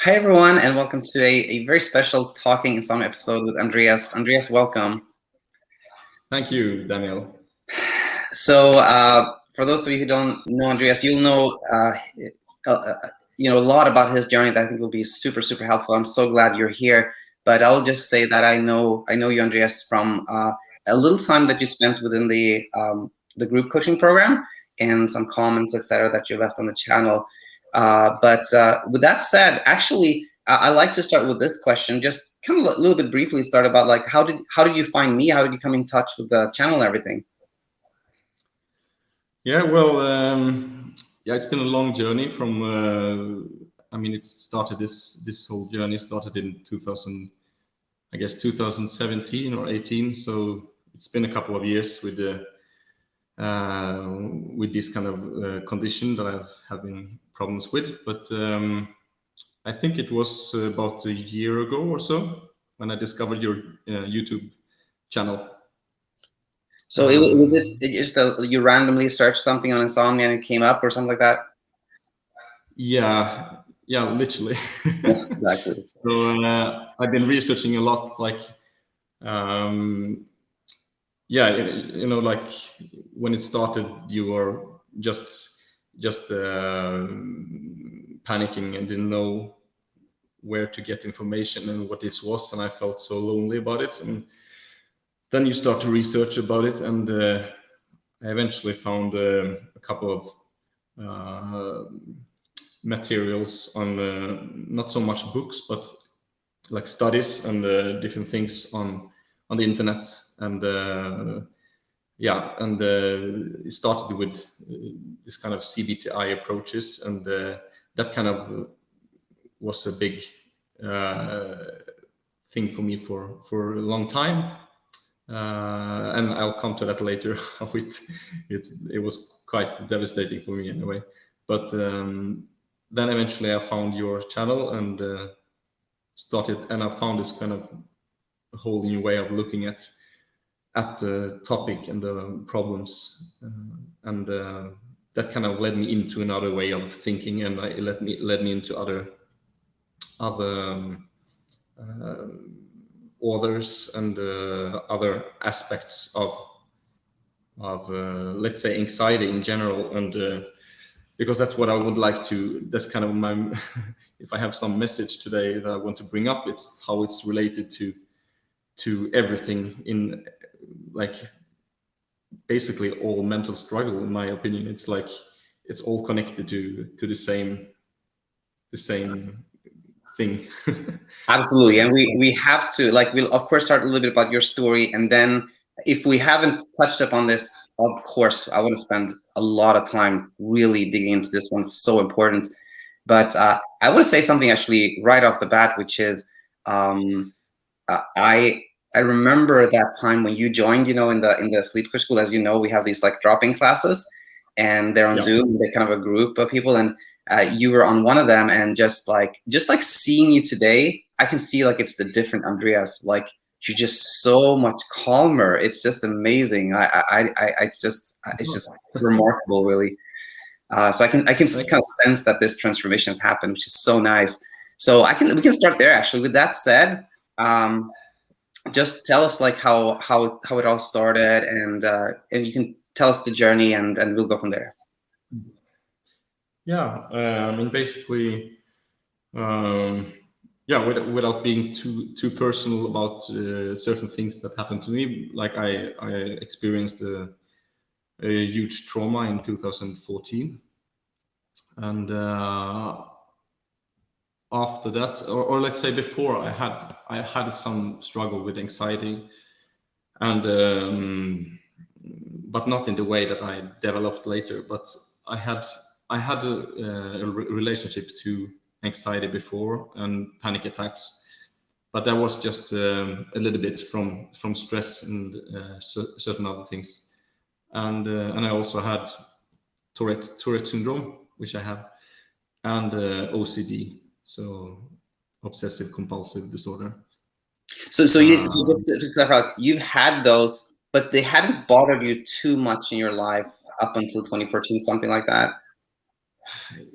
Hi, everyone, and welcome to a very special Talking Insomnia episode with Andreas. Andreas, welcome. Thank you, Daniel. So, for those of you who don't know Andreas, you'll know a lot about his journey that I think will be super, super helpful. I'm so glad you're here. But I'll just say that I know you, Andreas, from a little time that you spent within the group coaching program and some comments, etc., that you left on the channel. But with that said, actually, I like to start with this question. Just kind of a little bit briefly start about like how did you find me? How did you come in touch with the channel and everything? Yeah, well, it's been a long journey from. It started this whole journey started in 2000, I guess 2017 or 18. So it's been a couple of years with this kind of condition that I've having problems with. But I think it was about a year ago or so when I discovered your YouTube channel. So it just you randomly searched something on Insomnia and it came up or something like that? Yeah, literally. Yeah, exactly. So I've been researching a lot, like, like when it started, you were just panicking and didn't know where to get information and what this was, and I felt so lonely about it. And then you start to research about it, and I eventually found a couple of materials on not so much books, but like studies and different things on the internet. And it started with this kind of CBT-I approaches, and that kind of was a big thing for me for a long time. And I'll come to that later. How it was quite devastating for me anyway. But then eventually I found your channel and I found this kind of whole new way of looking at the topic and the problems, and that kind of led me into another way of thinking, and it led me into other authors and other aspects of let's say anxiety in general. And because that's what I would like to, that's kind of my if I have some message today that I want to bring up, it's how it's related to everything in, like, basically all mental struggle. In my opinion, it's like it's all connected to the same thing. Absolutely. And we have to, like, we'll of course start a little bit about your story, and then if we haven't touched upon this, of course I want to spend a lot of time really digging into this one. It's so important. But I want to say something actually right off the bat, which is I remember that time when you joined, in the sleep coach school. As you know, we have these like drop-in classes, and they're on Zoom. They're kind of a group of people, and you were on one of them. And just like seeing you today, I can see like it's the different Andreas. Like you're just so much calmer. It's just amazing. It's just remarkable, really. So I can kind of sense that this transformation has happened, which is so nice. So we can start there actually. With that said, just tell us like how it all started, and you can tell us the journey, and we'll go from there. Basically, without being too personal about certain things that happened to me, like I experienced a huge trauma in 2014, and after that, or let's say before, I had some struggle with anxiety, and but not in the way that I developed later. But I had a relationship to anxiety before and panic attacks, but that was just a little bit from stress and certain other things. And I also had Tourette syndrome, which I have, and OCD, so obsessive compulsive disorder. So just to clarify, you've had those, but they hadn't bothered you too much in your life up until 2014, something like that.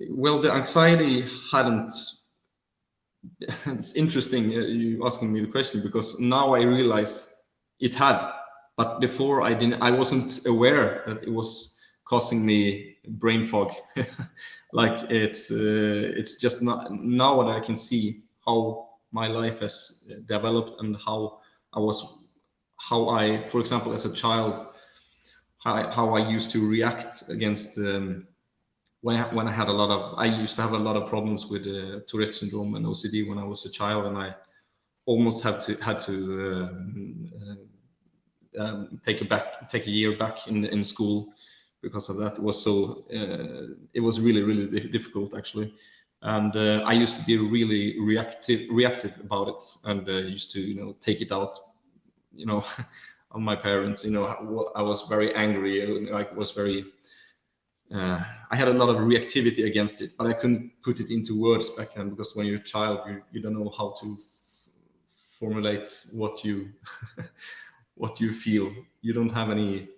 Well, the anxiety hadn't it's interesting you asking me the question, because now I realize it had, but before I didn't. I wasn't aware that it was causing me brain fog. Like it's just not now that I can see how my life has developed, and how I was, how I, for example, as a child, how I used to react against. When I had a lot of, I used to have a lot of problems with Tourette syndrome and OCD when I was a child, and I almost had to take a year back in school because of that. It was so it was really difficult actually, and I used to be really reactive about it, and used to take it out on my parents. I was very angry. I was very I had a lot of reactivity against it, but I couldn't put it into words back then, because when you're a child, you don't know how to formulate what you what you feel. You don't have any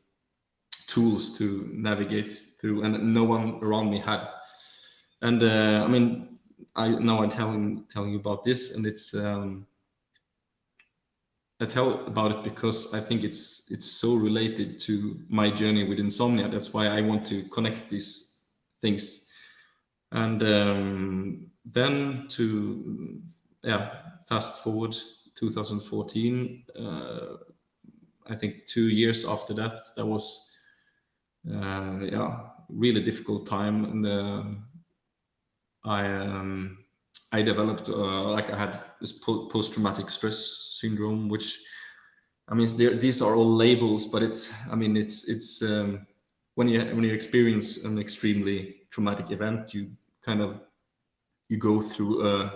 tools to navigate through, and no one around me had. And I mean, I'm telling you about this, and it's I tell about it because I think it's so related to my journey with insomnia. That's why I want to connect these things. And then to fast forward 2014, I think 2 years after that, that was really difficult time, and I developed like I had this post-traumatic stress syndrome, which, I mean, these are all labels, but it's when you experience an extremely traumatic event, you kind of go through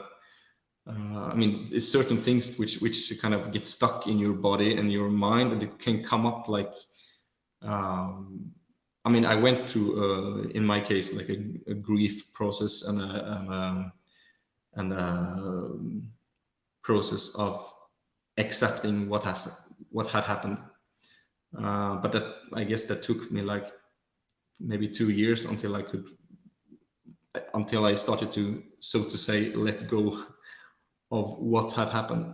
I mean, it's certain things which kind of get stuck in your body and your mind, and it can come up like I mean, I went through in my case like a grief process and a process of accepting what had happened, but that, I guess that took me like maybe 2 years until I started to, so to say, let go of what had happened.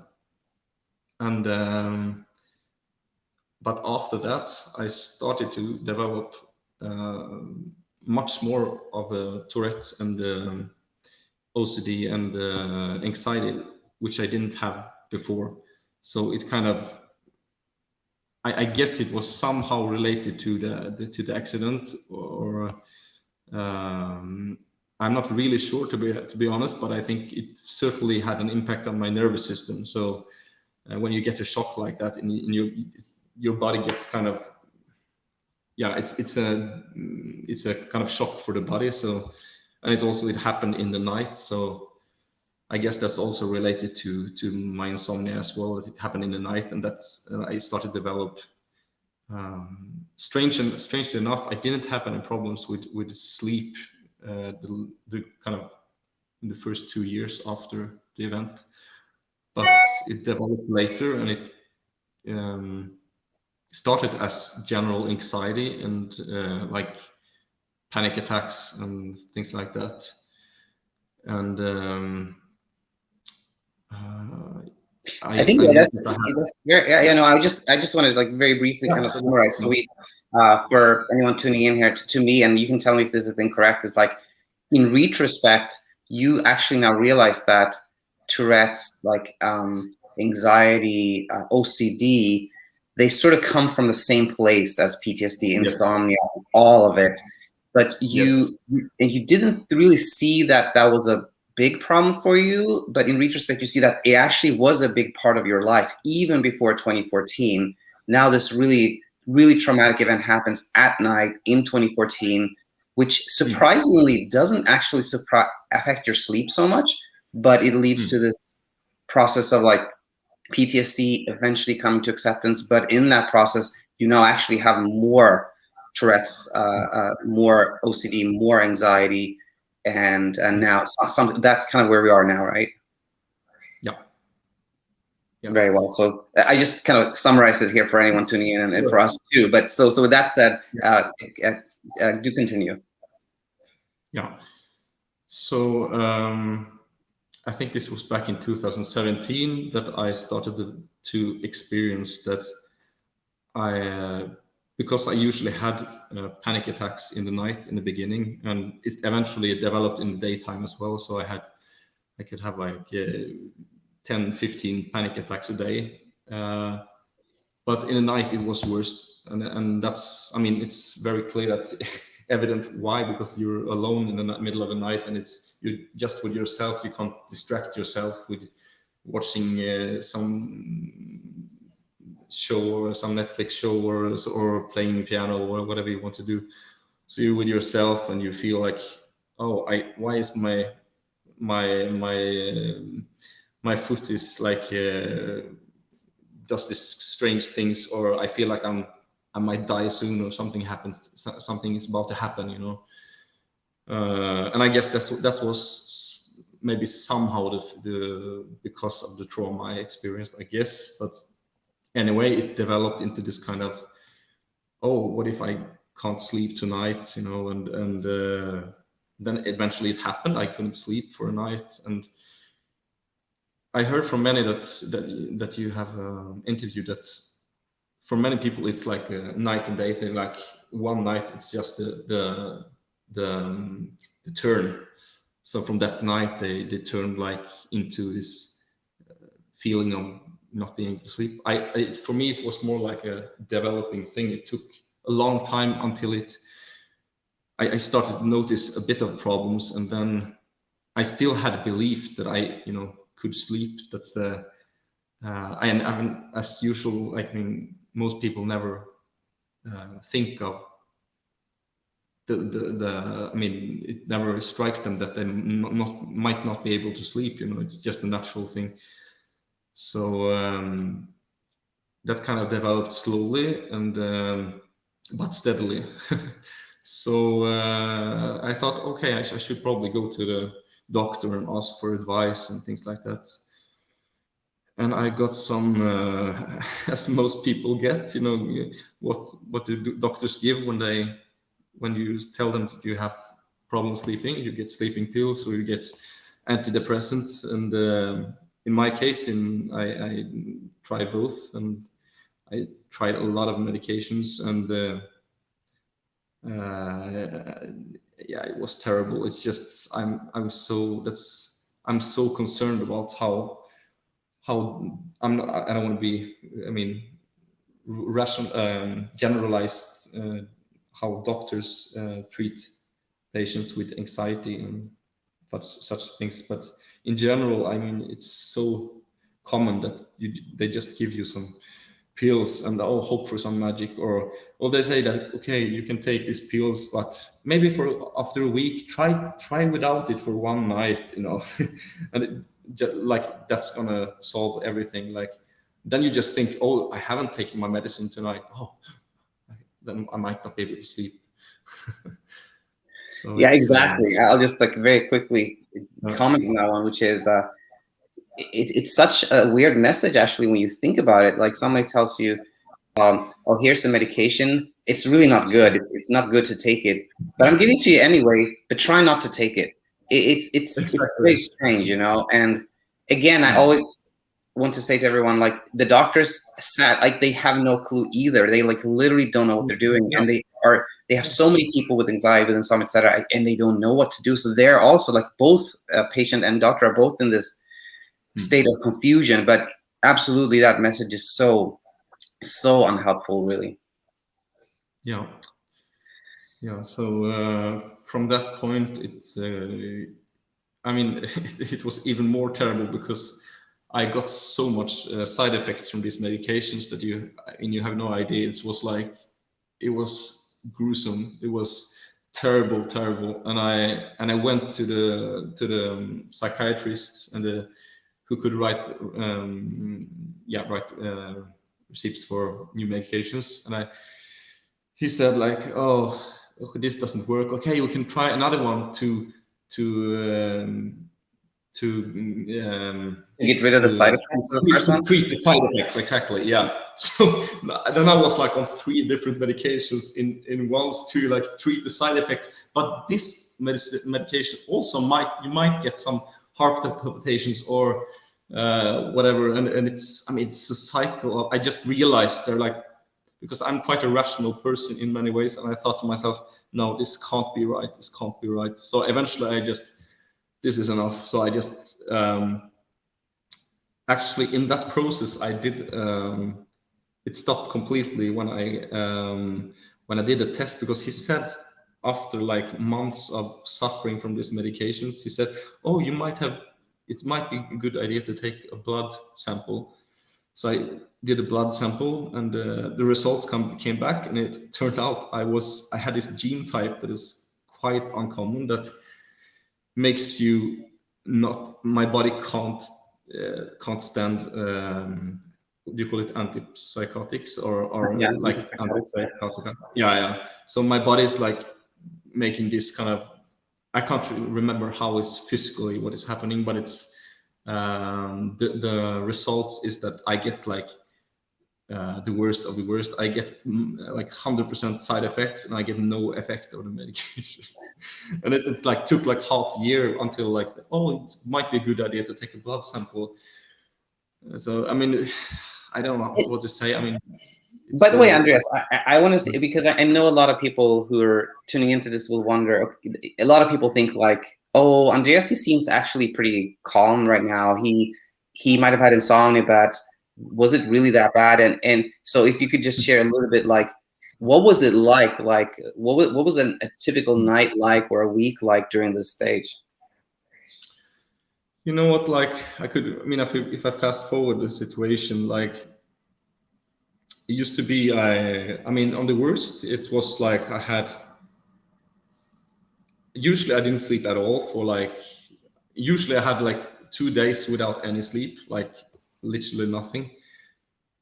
And but after that, I started to develop much more of a Tourette and OCD and anxiety, which I didn't have before. So it kind of, I guess it was somehow related to the accident, or I'm not really sure, to be honest, but I think it certainly had an impact on my nervous system. So when you get a shock like that, in your body gets kind of, it's a kind of shock for the body. So, and it happened in the night, so I guess that's also related to my insomnia as well, that it happened in the night, and that's I started to develop. Strangely enough, I didn't have any problems with sleep the kind of in the first 2 years after the event, but it developed later, and it started as general anxiety and like panic attacks and things like that. And I think I just wanted to like very briefly kind of summarize. So we, for anyone tuning in here, to me, and you can tell me if this is incorrect, is like, in retrospect, you actually now realize that Tourette's, like anxiety, OCD, they sort of come from the same place as PTSD, insomnia, all of it. But you didn't really see that was a big problem for you, but in retrospect, you see that it actually was a big part of your life, even before 2014. Now this really, really traumatic event happens at night in 2014, which surprisingly doesn't actually affect your sleep so much, but it leads to this process of like PTSD eventually coming to acceptance. But in that process, you now actually have more Tourette's, more OCD, more anxiety, and now some that's kind of where we are now, right? Yeah. Very well. So I just kind of summarized it here for anyone tuning in, and for us too. But so with that said, do continue. Yeah. So I think this was back in 2017 that I started to experience that because I usually had panic attacks in the night in the beginning, and it eventually developed in the daytime as well. So I could have like 10, 15 panic attacks a day. But in the night it was worst. And that's, I mean, it's very clear that evident why, because you're alone in the middle of the night and you're just with yourself. You can't distract yourself with watching some show or some Netflix show or playing piano or whatever you want to do. So you're with yourself and you feel like, oh, why is my foot is like does this strange things, or I feel like I might die soon, or something happens, something is about to happen, you know. And I guess that was maybe somehow because of the trauma I experienced, I guess. But anyway, it developed into this kind of, oh, what if I can't sleep tonight, you know, and then eventually it happened. I couldn't sleep for a night, and I heard from many that you have interviewed that for many people it's like a night and day thing. Like one night it's just the turn. So from that night they turned like into this feeling of not being able to sleep. For me it was more like a developing thing. It took a long time until I started to notice a bit of problems, and then I still had a belief that I, you know, could sleep. That's I haven't, as usual, I mean, most people never think of I mean, it never strikes them that they might not be able to sleep, you know. It's just a natural thing. So that kind of developed slowly and but steadily. So I thought, okay, I should probably go to the doctor and ask for advice and things like that. And I got some, as most people get, you know, what do doctors give when you tell them that you have problems sleeping? You get sleeping pills or you get antidepressants. And in my case, I tried both, and I tried a lot of medications, and yeah, it was terrible. It's just I'm so concerned about how I don't want to be, I mean, generalized how doctors treat patients with anxiety and such things, but in general, I mean, it's so common that they just give you some pills and hope for some magic, or they say that, okay, you can take these pills, but maybe after a week try without it for one night, you know. And like that's gonna solve everything. Like then you just think, oh, I haven't taken my medicine tonight, then I might not be able to sleep. So yeah, exactly. I'll just like very quickly comment on that one, which is it's such a weird message actually when you think about it. Like somebody tells you, oh, here's some medication. It's really not good. It's not good to take it, but I'm giving it to you anyway. But try not to take it. It's very strange, you know. And again, I always want to say to everyone, like the doctors like they have no clue either. They like literally don't know what they're doing, and they have so many people with anxiety, with insomnia, etc., and they don't know what to do. So they're also like both patient and doctor are both in this state of confusion. But absolutely, that message is so unhelpful, really. Yeah. So from that point, it's I mean, it was even more terrible because I got so much side effects from these medications that you have no idea. It was gruesome. It was terrible, and I went to the psychiatrist and who could write receipts for new medications, and he said like, oh, okay, this doesn't work. Okay, we can try another one to get rid of the side effects of the first one. Treat the side effects, exactly. Yeah. So then I was like on 3 different medications in ones to like treat the side effects. But this medication also you might get some heart palpitations or whatever. And it's, I mean, it's a cycle of, I just realized they're like, because I'm quite a rational person in many ways, and I thought to myself, no, this can't be right, this can't be right. So eventually I just, this is enough. So I just actually in that process I did it stopped completely when I did a test, because he said after like months of suffering from these medications, he said, oh, you might have, it might be a good idea to take a blood sample. So I did a blood sample, and the results came back, and it turned out I had this gene type that is quite uncommon, that makes you not, my body can't stand do you call it antipsychotics or Yeah, like antipsychotics. antipsychotic? Yeah. So my body is like making this kind of, I can't remember how it's physically what is happening, but it's the results is that I get like the worst of the worst. I get like 100% side effects, and I get no effect of the medication. And it's like took like half a year until like, oh, it might be a good idea to take a blood sample. So I mean, I don't know what to say. I mean, by the way, Andreas, I want to say, because I know a lot of people who are tuning into this will wonder. A lot of people think like, oh, Andreas, he seems actually pretty calm right now. He might have had insomnia, but was it really that bad? And so if you could just share a little bit, like, what was it like? Like, what was a typical night like, or a week like during this stage? You know what? Like, I mean, if I fast forward the situation, like, it used to be, I mean, on the worst, it was like usually I didn't sleep at all for like, usually I had like 2 days without any sleep, like literally nothing.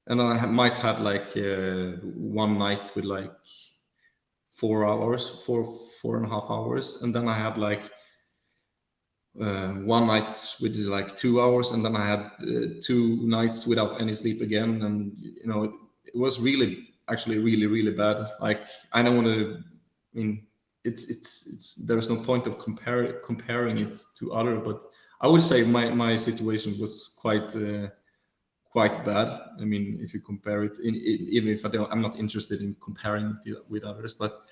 And I might have like one night with like 4 hours, 4.5 hours. And then I had like one night with like 2 hours, and then I had 2 nights without any sleep again. And, you know, it was really, actually really, really bad. Like, I don't want to, I mean, there's no point of comparing it to other, but I would say my situation was quite bad. I mean, if you compare it, even if I'm not interested in comparing with others, but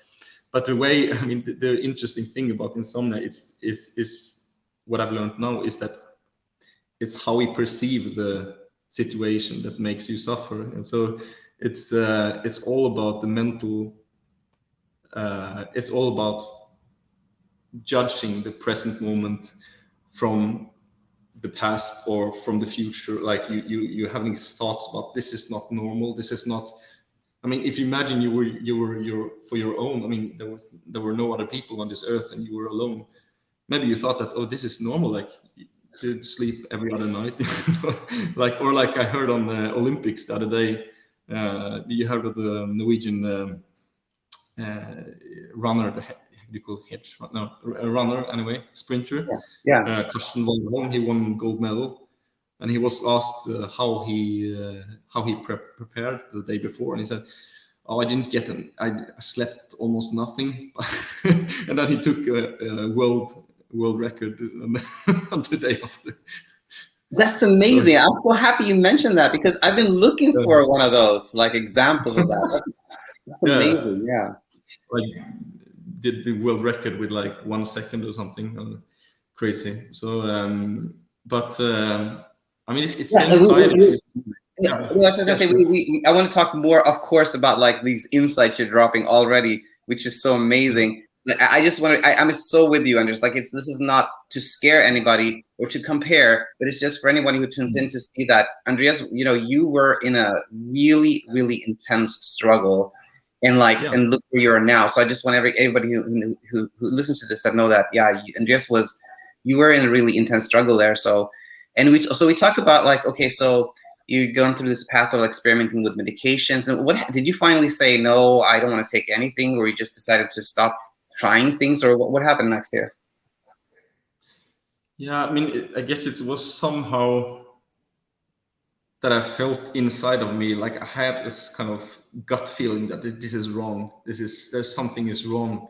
the way, I mean, the interesting thing about insomnia is what I've learned now is that it's how we perceive the situation that makes you suffer. And so it's all about the mental. It's all about judging the present moment from the past or from the future. Like you're having these thoughts about, this is not normal, this is not, I mean, if you imagine you were for your own, I mean, there were no other people on this earth and you were alone, maybe you thought that, oh, this is normal, like to sleep every other night. Like, or like I heard on the Olympics the other day, you heard of the Norwegian runner, you call hedge, no, a runner anyway, sprinter. Yeah. Karsten Lundholm, he won gold medal, and he was asked how he prepared the day before, and he said, "Oh, I didn't get an, I slept almost nothing," and then he took a world record on the day after. That's amazing. I'm so happy you mentioned that, because I've been looking for one of those like examples of that. That's amazing. Yeah. Like, did the world record with like 1 second or something, crazy. So, but I mean, it's inside. I was gonna say, I want to talk more, of course, about like these insights you're dropping already, which is so amazing. I just want to, I'm so with you, Andreas. Like, this is not to scare anybody or to compare, but it's just for anybody who tunes in to see that, Andreas, you know, you were in a really, really intense struggle, and like, and look where you are now. So I just want everybody who listens to this to know that, yeah, Andreas you were in a really intense struggle there. So, and we talk about like, okay, so you're going through this path of experimenting with medications, and what did you finally say? No, I don't want to take anything, or you just decided to stop trying things, or what happened next year? Yeah, I mean, I guess it was somehow that I felt inside of me, like I had this kind of gut feeling that this is wrong. There's something is wrong,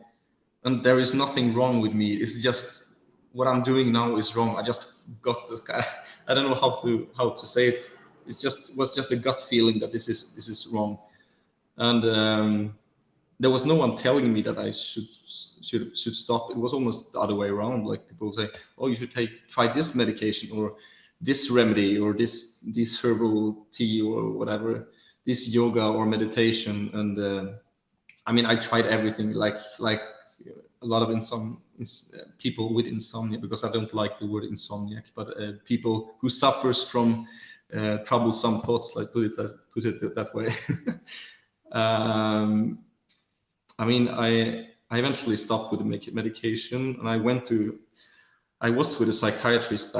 and there is nothing wrong with me. It's just what I'm doing now is wrong. I just got this kind of, I don't know how to say it. Was just a gut feeling that this is wrong, and there was no one telling me that I should stop. It was almost the other way around. Like people say, oh, you should try this medication or this remedy or this herbal tea or whatever, this yoga or meditation. And I mean, I tried everything, like a lot of people with insomnia, because I don't like the word insomniac, but people who suffers from troublesome thoughts, like put it that way. I mean, I eventually stopped with the medication, and I was with a psychiatrist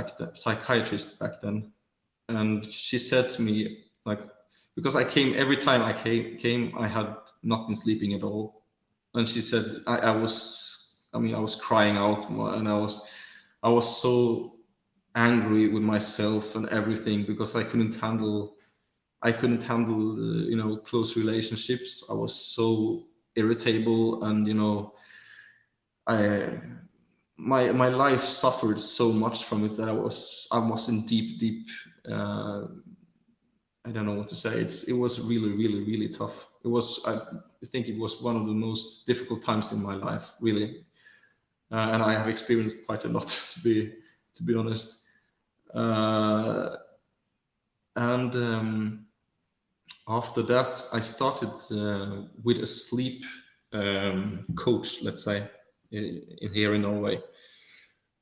back then, and she said to me, like, because every time I came, I had not been sleeping at all, and she said I was crying out, and I was so angry with myself and everything, because I couldn't handle close relationships. I was so irritable, and I my life suffered so much from it that I was in deep I don't know what to say. It was really tough. I think it was one of the most difficult times in my life, really, and I have experienced quite a lot to be honest. And after that, I started with a sleep coach, let's say, here in Norway.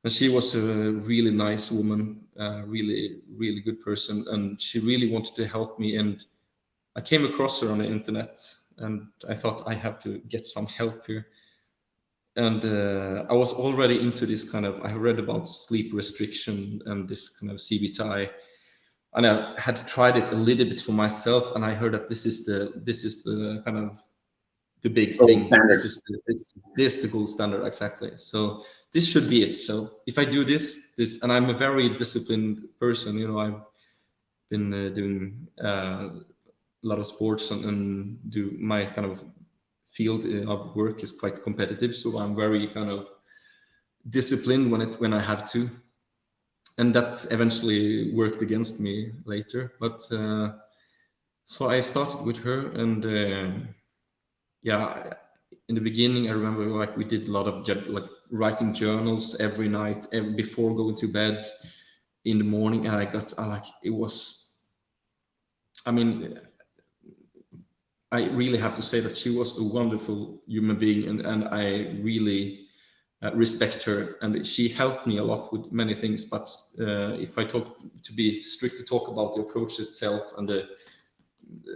And she was a really nice woman, really good person, and she really wanted to help me. And I came across her on the internet, and I thought I have to get some help here. And I was already into this kind of, I read about sleep restriction and this kind of CBT-I, and I had tried it a little bit for myself, and I heard that this is the kind of the big Gold thing. standard. This is the gold standard, exactly. So this should be it. So if I do this, and I'm a very disciplined person, I've been doing a lot of sports, and do my kind of field of work is quite competitive. So I'm very kind of disciplined when I have to, and that eventually worked against me later. But so I started with her, and yeah, in the beginning, I remember like we did a lot of like writing journals every night, before going to bed, in the morning, and I got like it was. I mean, I really have to say that she was a wonderful human being, and I really respect her, and she helped me a lot with many things. But if I to be strict to talk about the approach itself, and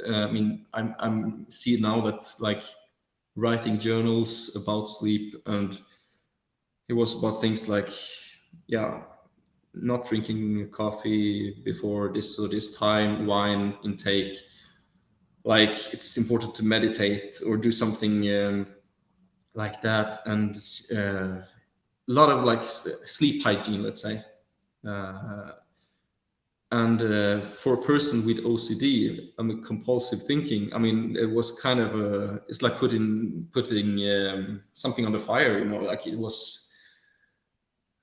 I mean, I'm see now that like writing journals about sleep, and it was about things like, yeah, not drinking coffee before this or this time, wine intake, like it's important to meditate or do something like that, and a lot of like sleep hygiene, let's say. uh, and for a person with OCD, I mean compulsive thinking, I mean it was kind of it's like putting something on the fire, like it was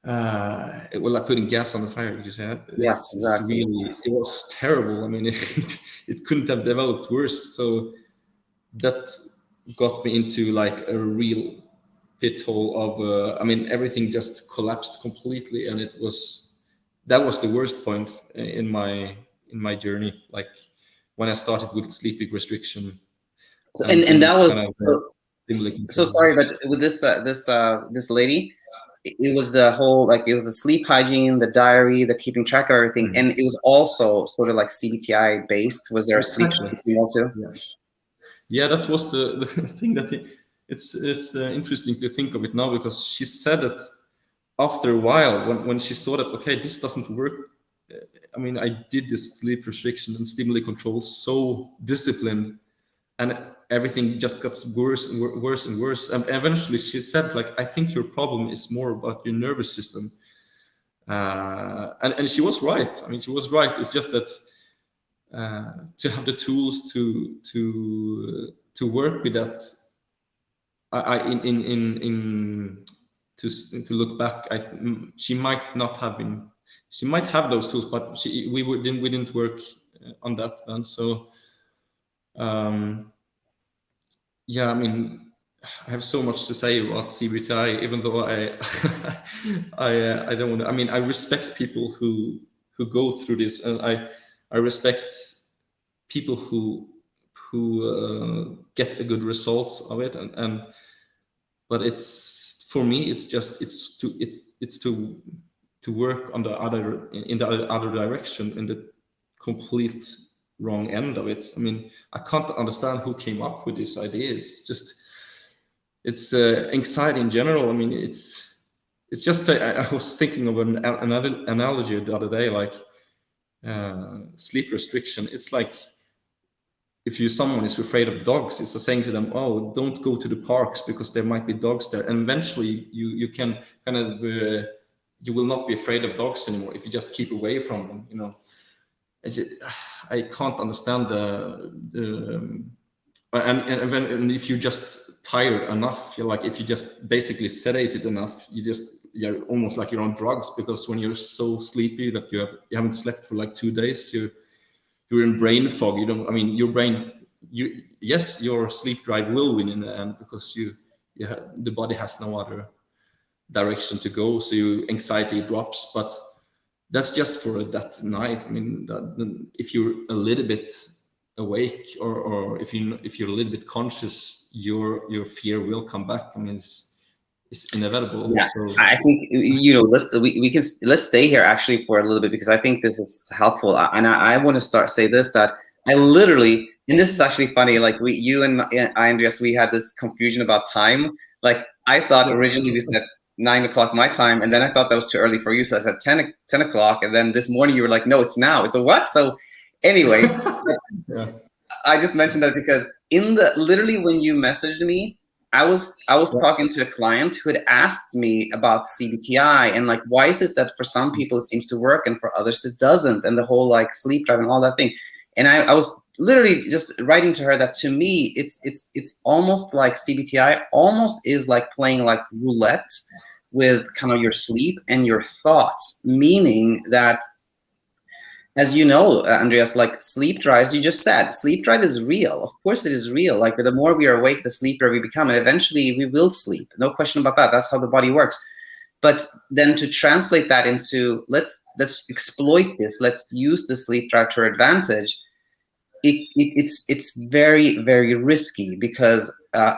like putting gas on the fire. Did you say that? Yes, It's exactly. really, it was terrible. I mean, it couldn't have developed worse. So that got me into like a real pit hole of, I mean, everything just collapsed completely, and that was the worst point in my journey. Like when I started with sleeping restriction And and that this was kind of stimuli so control. sorry, but with this lady, it was the whole, like, it was the sleep hygiene, the diary, the keeping track of everything, and it was also sort of like CBT-I based. Was there a sleep Exactly. too? Yeah. Yeah, that was the thing that it's interesting to think of it now, because she said that after a while, when she saw that, okay, this doesn't work. I mean, I did this sleep restriction and stimuli control so disciplined, and everything just got worse and worse and worse. And eventually she said, like, I think your problem is more about your nervous system. And she was right. I mean, she was right. It's just that to have the tools to work with that, I in to look back, she might not have been. She might have those tools, but we didn't work on that then. So yeah, I mean, I have so much to say about CBT-I, even though I I don't want to. I mean, I respect people who go through this, and I respect people who get a good results of it, and but it's, for me, it's just it's to work on the other, in the other direction, in the complete wrong end of it. I mean, I can't understand who came up with this idea. It's just, it's anxiety in general. I mean, it's just, I was thinking of another analogy the other day, like sleep restriction. It's like, if someone is afraid of dogs, it's saying to them, oh, don't go to the parks because there might be dogs there. And eventually you can kind of you will not be afraid of dogs anymore if you just keep away from them, you know. I can't understand and if you're just tired enough, you're like, if you just basically sedated enough, you're almost like you're on drugs, because when you're so sleepy that you haven't slept for like 2 days, you're in brain fog. You don't, I mean, your brain, yes, your sleep drive will win in the end, because the body has no other direction to go, so your anxiety drops. But that's just for that night. I mean, if you're a little bit awake, or if you're a little bit conscious, your fear will come back. I mean, it's inevitable. Yeah, So I think, you know, let's stay here actually for a little bit, because I think this is helpful, and I want to say this, that I literally, and this is actually funny, like you and I, Andreas, we had this confusion about time. Like, I thought originally we said 9 o'clock my time, and then I thought that was too early for you, so I said 10 o'clock, and then this morning you were like, no, it's now. It's a what? So anyway, yeah. I just mentioned that because literally when you messaged me, I was talking to a client who had asked me about CBT-I, and like, why is it that for some people it seems to work and for others it doesn't, and the whole like sleep drive and all that thing. And I was literally just writing to her that to me it's almost like CBT-I almost is like playing like roulette with kind of your sleep and your thoughts, meaning that, as you know, Andreas, like sleep drives, you just said, sleep drive is real. Of course it is real. Like the more we are awake, the sleepier we become, and eventually we will sleep. No question about that. That's how the body works. But then to translate that into, let's exploit this, let's use the sleep drive to our advantage, it's very, very risky, because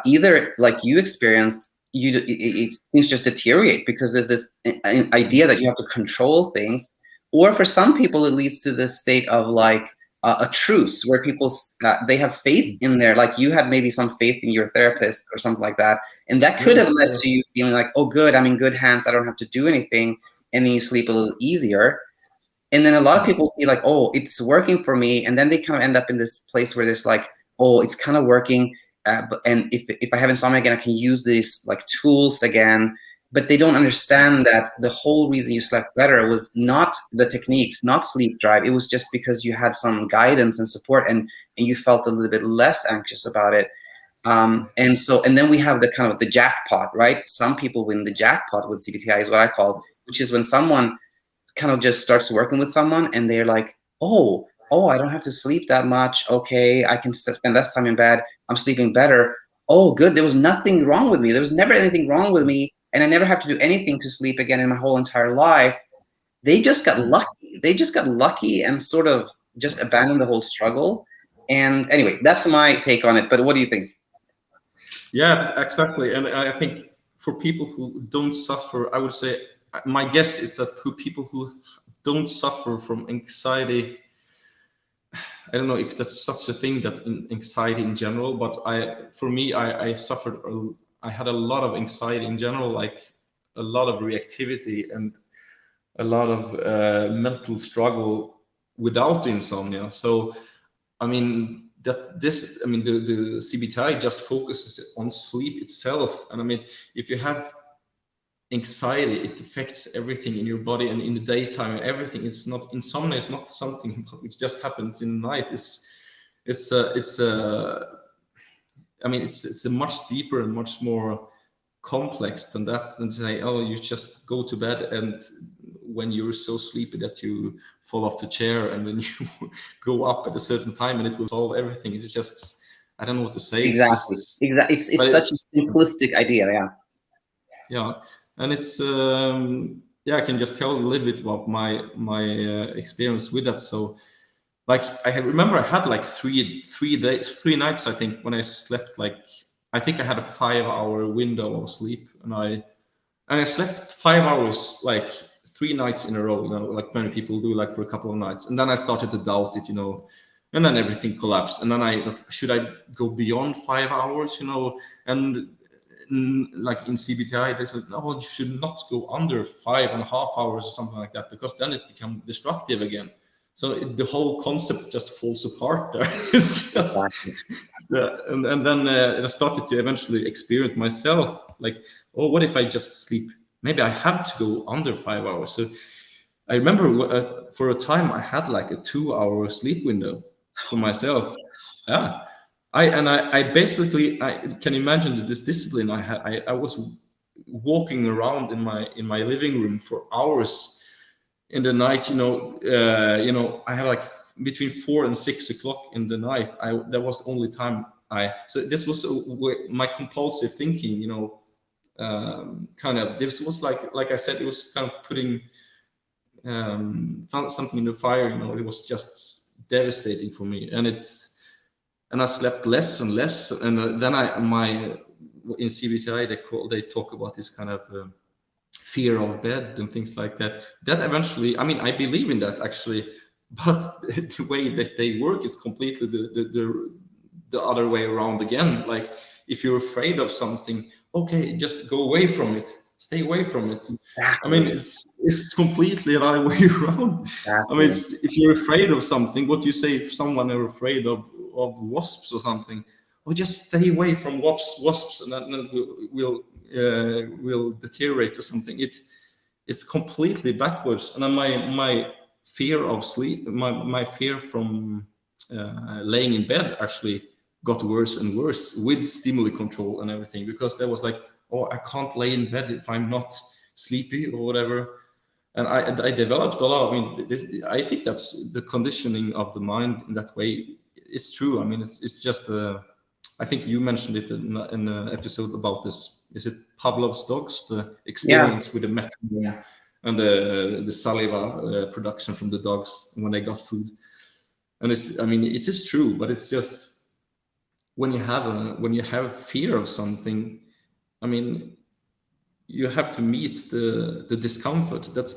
either like you experienced, things just deteriorate because there's this idea that you have to control things, or for some people it leads to this state of like a truce, where people they have faith in there, like you had maybe some faith in your therapist or something like that, and that could have led to you feeling like, oh good, I'm in good hands, I don't have to do anything, and then you sleep a little easier. And then a lot of people see like, oh, it's working for me, and then they kind of end up in this place where there's like, oh, it's kind of working, and if I have insomnia again, I can use these like tools again. But they don't understand that the whole reason you slept better was not the techniques, not sleep drive. It was just because you had some guidance and support, and you felt a little bit less anxious about it. And then we have the kind of the jackpot, right? Some people win the jackpot with CBT-I, is what I call, which is when someone kind of just starts working with someone and they're like, oh, I don't have to sleep that much. Okay, I can spend less time in bed. I'm sleeping better. Oh, good. There was nothing wrong with me. There was never anything wrong with me. And I never have to do anything to sleep again in my whole entire life. They just got lucky. They just got lucky and sort of just abandoned the whole struggle. And anyway, that's my take on it. But what do you think? Yeah, exactly. And I think for people who don't suffer, I would say, my guess is that people who don't suffer from anxiety, I don't know if that's such a thing, that anxiety in general, but for me, I suffered, I had a lot of anxiety in general, like a lot of reactivity and a lot of mental struggle without insomnia. So, I mean, the CBT-I just focuses on sleep itself. And I mean, if you have anxiety, it affects everything in your body, and in the daytime and everything. It's not, insomnia is not something which just happens in the night. It's a much deeper and much more complex than that, and say, oh, you just go to bed, and when you're so sleepy that you fall off the chair, and then you go up at a certain time and it will solve everything. It's just, I don't know what to say. It's Exactly. just, Exactly. but It's such a simplistic it's idea. Yeah. yeah, and it's yeah, I can just tell a little bit about my experience with that. So like remember I had like three nights, I think, when I slept like, I think I had a 5 hour window of sleep, and I slept 5 hours like 3 nights in a row, you know, like many people do, like for a couple of nights, and then I started to doubt it, you know, and then everything collapsed, and then I like, should I go beyond 5 hours, you know, and like in CBT-I, they said, no, you should not go under 5.5 hours or something like that, because then it becomes destructive again. So the whole concept just falls apart there. It's just, Exactly. yeah, and then I started to eventually experiment myself, like, oh, what if I just sleep? Maybe I have to go under 5 hours. So I remember for a time I had like a 2 hour sleep window for myself. Yeah, I basically, I can imagine this discipline I had. I was walking around in my living room for hours in the night. You know, I have like between 4 and 6 o'clock in the night. That was the only time I. So this was my compulsive thinking. You know, kind of. This was like I said, it was kind of putting found something in the fire. You know, it was just devastating for me, and I slept less and less, and then my in CBT-I they talk about this kind of fear of bed and things like that. That eventually, I mean, I believe in that actually, but the way that they work is completely the other way around again. Like if you're afraid of something, okay, just go away from it, stay away from it. I mean, Exactly. it's completely another way around. I mean, Exactly. if you're afraid of something, what do you say if someone are afraid of wasps or something? Or just stay away from wasps, and then it will deteriorate or something. It's completely backwards. And then my fear of sleep, my fear from laying in bed actually got worse and worse with stimuli control and everything, because there was like, oh, I can't lay in bed if I'm not sleepy or whatever. And I developed a lot. I mean, I think that's the conditioning of the mind in that way. It's true. I mean, it's just I think you mentioned it in an episode about this. Is it Pavlov's dogs? The Yeah. experience with the metronome and the saliva production from the dogs when they got food. And it's, I mean, it is true, but it's just when you have fear of something, I mean, you have to meet the discomfort. That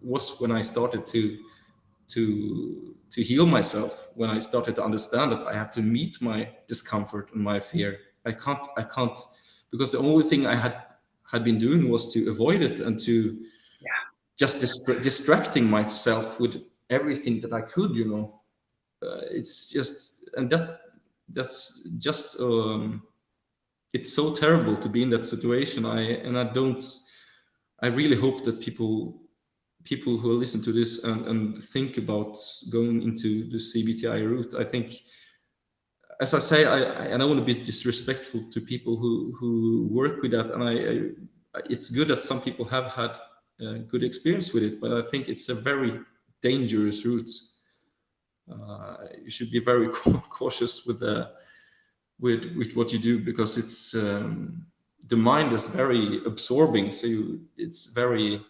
was when I started to heal myself, when I started to understand that I have to meet my discomfort and my fear. I can't, because the only thing I had been doing was to avoid it and to Yeah. just distracting myself with everything that I could, you know. It's just, and that's just it's so terrible to be in that situation. I really hope that people who listen to this and think about going into the CBT-I route. I think, as I say, I don't want to be disrespectful to people who work with that, and it's good that some people have had good experience with it, but I think it's a very dangerous route. You should be very cautious with with what you do, because it's the mind is very absorbing, so it's very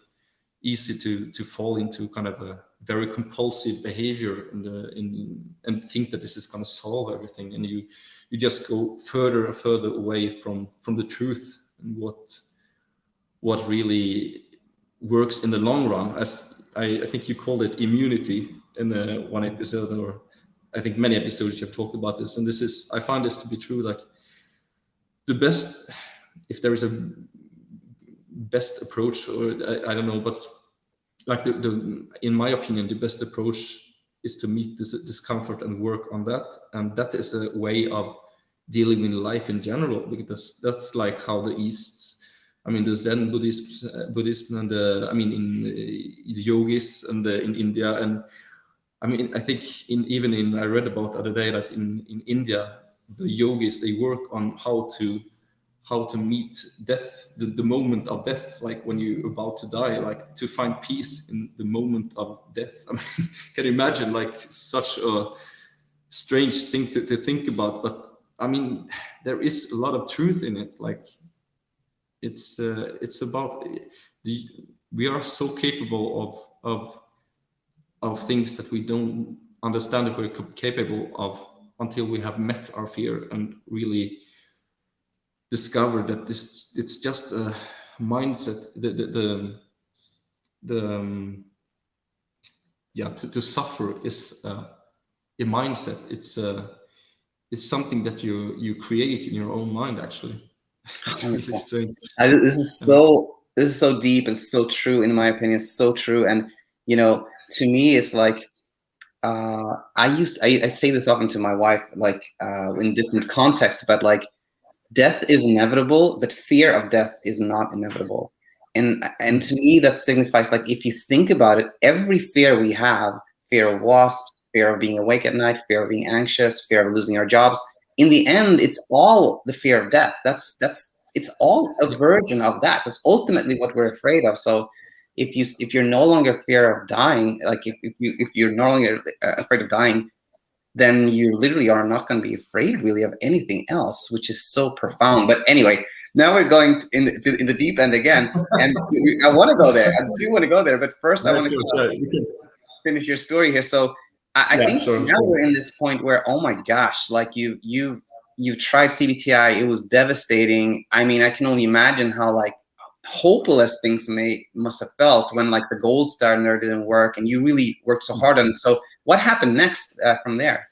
easy to fall into kind of a very compulsive behavior and think that this is going to solve everything, and you just go further and further away from the truth and what really works in the long run. As I think you called it immunity in one episode, or I think many episodes you have talked about this, and this is, I find this to be true. Like the best, if there is a best approach, or I don't know, but like in my opinion, the best approach is to meet this discomfort and work on that, and that is a way of dealing with life in general, because that's like how the East, I mean, the Zen Buddhism and I mean, in the yogis and in India, and I mean, I think even in, I read about the other day that in India, the yogis, they work on how to meet death, the moment of death, like when you're about to die, like to find peace in the moment of death. I mean, can you imagine, like, such a strange thing to think about? But I mean, there is a lot of truth in it. Like, it's about we are so capable of things that we don't understand if we're capable of until we have met our fear and really discover that this it's just a mindset. The yeah, to suffer is a mindset. It's something that you create in your own mind, actually. It's really strange. This is so deep and so true, in my opinion, so true. And you know, to me, it's like I say this often to my wife, like in different contexts, but like death is inevitable, but fear of death is not inevitable. And to me, that signifies, like, if you think about it, every fear we have, fear of wasps, fear of being awake at night, fear of being anxious, fear of losing our jobs, in the end, it's all the fear of death. It's all a version of that. That's ultimately what we're afraid of. So if you're no longer fear of dying, like if you're no longer afraid of dying, then you literally are not going to be afraid really of anything else, which is so profound. But anyway, now we're going in the deep end again, and I want to go there. I do want to go there, but first I want to finish your story here. So I think now we're in this point where, oh my gosh, like you tried CBT-I, it was devastating. I mean, I can only imagine how like hopeless things must have felt when like the gold standard didn't work and you really worked so hard on it. So what happened next from there?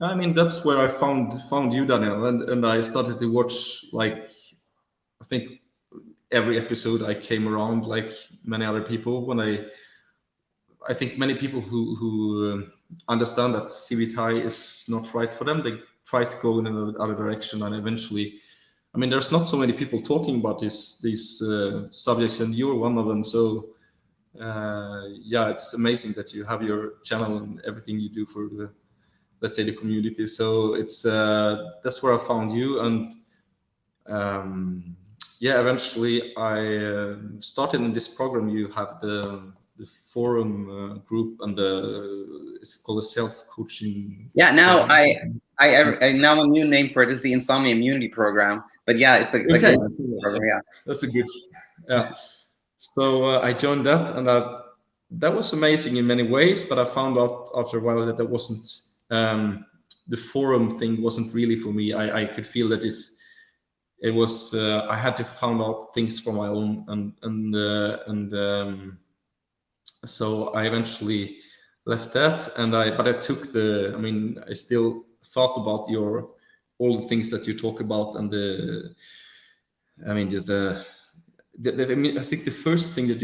I mean, that's where I found you, Daniel, and I started to watch, like, I think every episode I came around, like many other people. When I think many people who understand that CBT-I is not right for them, they try to go in another direction, and eventually, I mean, there's not so many people talking about these subjects, and you're one of them. So yeah, it's amazing that you have your channel and everything you do for the, let's say, the community. So it's that's where I found you, and yeah, eventually I started in this program. You have the forum group, and it's called a self-coaching. Yeah, now I now a new name for it is the Insomnia Immunity Program. But yeah, it's like Okay, program. Yeah, that's a good. Yeah. So I joined that, and that was amazing in many ways. But I found out after a while that wasn't the forum thing wasn't really for me. I could feel that it was I had to find out things for my own, and so I eventually left that, but I took I mean, I still thought about all the things that you talk about, and I mean I mean, I think the first thing that